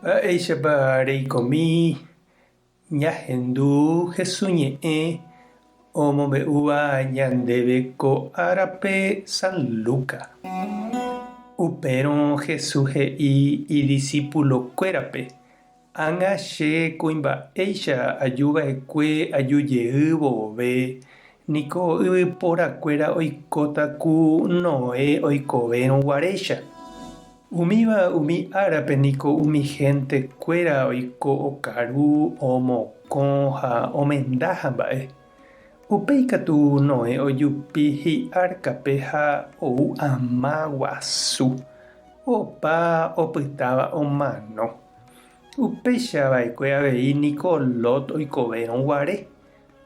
Mba'éichapa reikomi ñahendu Jesús ñe'ẽ omombe'úva ñandéve ko árape San Lucas. Upérõ Jesús he'i idiscípulokuérape ág̃a che kuimba'éicha ajuva'ekue ajujeývo vove niko yvyporakuéra oikóta ku Noé oikovérõ guaréicha. Umíva umi árape niko umi gentekuéra oiko okaru, omokõ ha omendáha mba'e. Upéi katu Noé ojupi hi'árkape ha ou ama guasu. Opa opytáva omano. Upéichava'ekue avei niko Lot oikovérõ guare.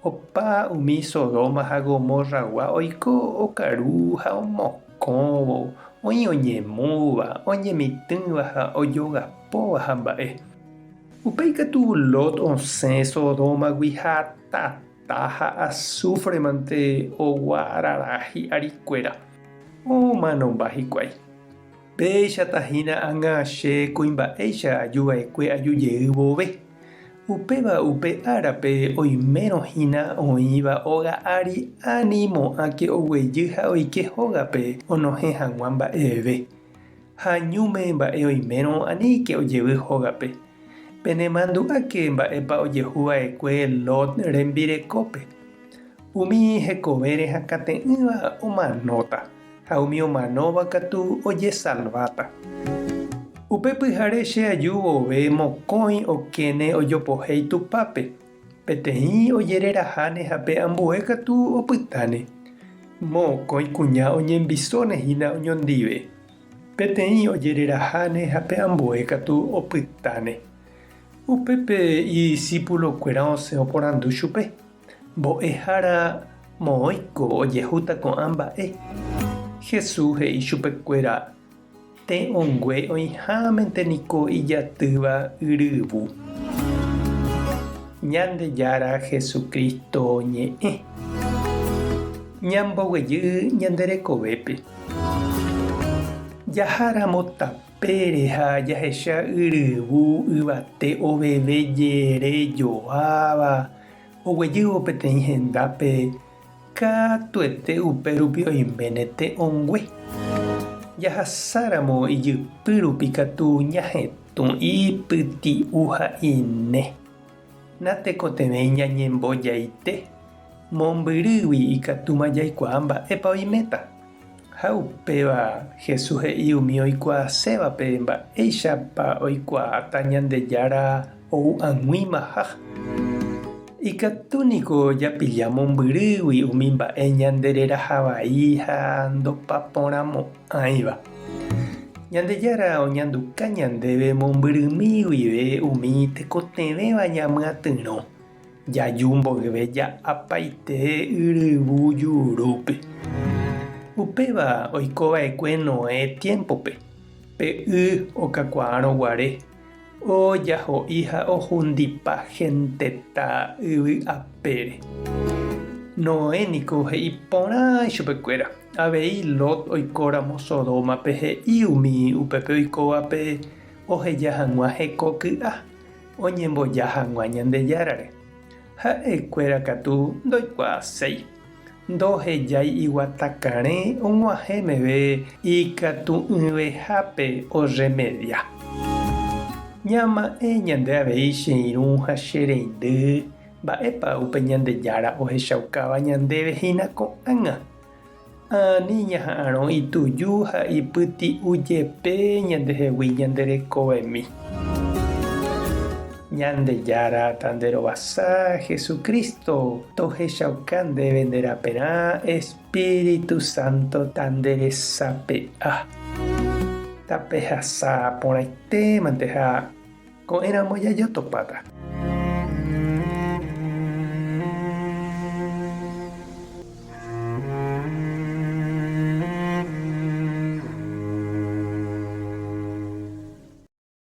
Opa umi Sodoma ha Gomorragua oiko okaru ha omokõvo, oĩ oñemúva, oñemitỹva ha ojogapóva ha mba'e. Upéi katu Lot osẽ Sodómagui ha tata ha azufremante oguarara hi'arikuéra. Omanomba hikuái. Péichatahína ág̃a che kuimba'éicha ajuva'ekue ajujeývo vove. Upéva upe árape oimérõhína oĩva oga'ári animo'ãke oguejy ha oike hógape onohẽ hag̃ua mba'eve. Ha ñúme mba'e oimérõ aníke ojevy hógape. Penemandu'áke mba'épa ojehuva'ekue Lot rembirekópe. Umi hekovére hakate'ỹva omanóta ha umi omanóva katu ojesalváta. Upe pyhare che aju vove mokõi okéne ojopohéi tupápe. Peteĩ ojereraháne ha pe ambue katu opytáne. Mokõi kuña oñembisónehína oñondive. Peteĩ ojereraháne ha pe ambue katu opytáne. Upépe idiscípulokuéra osẽ oporandu chupe. Mbo'ehára moõiko ojehúta ko'ã mba'e. Jesús he'i chupekuéra te'õngue oĩhámente niko ijatýva yryvu. Ñandejára Jesucristo ñe'ẽ. Ñamboguejy ñanderekovépe. Jaháramo tapére ha jahecha yryvu yvate oveve jerejoáva oguejývo peteĩ hendápe katuete upérupi oiméne te'õngue. Jahasáramo ijypy rupi katu ñahetũ ipyti'u ha ine. Natekotevẽi ñañembojaite. Mombyrýgui ikatúma jaikuaa mba'épa oiméta. Ha upéva Jesús he'i umi oikuaasévape mba'éichapa oikuaáta Ñandejára ou ag̃uímaha. Ikatúniko japilla mombyrýgui umi mba'e ñandererahavai ha ndopaporãmo'ãiva. Ñandejára oñanduka ñandéve mombyrymíguive umi tekotevẽva ñamyatyrõ. Jaju mboyve ja'apaite yryvu jurúpe. Upéva oikova'ekue Noé tiempope. Pe okakuaárõ guare. Ojaho'i ha ohundipa hentéta yvy apére. Noé niko he'i porã chupekuéra. Avei Lot oikóramo Sodómape he'i umi upépe oikóvape oheja hag̃ua hekoky'a oñemboja hag̃ua Ñandejárare. Ha'ekuéra katu ndoikuaaséi. Ndohejái iguatakarẽ og̃uahẽmeve ikatu'ỹvehápe oremedia. Ñama'ẽ ñande avei che irũ ha che reindy mba'épa upe Ñandejára ohechaukáva ñandéve hína ko'ág̃a. Ani ñaha'ãrõ ituju ha ipyti'ujepe ñandehegui ñanderekovemi. Ñandejára tanderovasa Jesucristo tohechauka ndéve nderaperã Espíritu Santo tanderesape'a. Tapehasa porãitémante ha ko'ẽramo jajotopáta.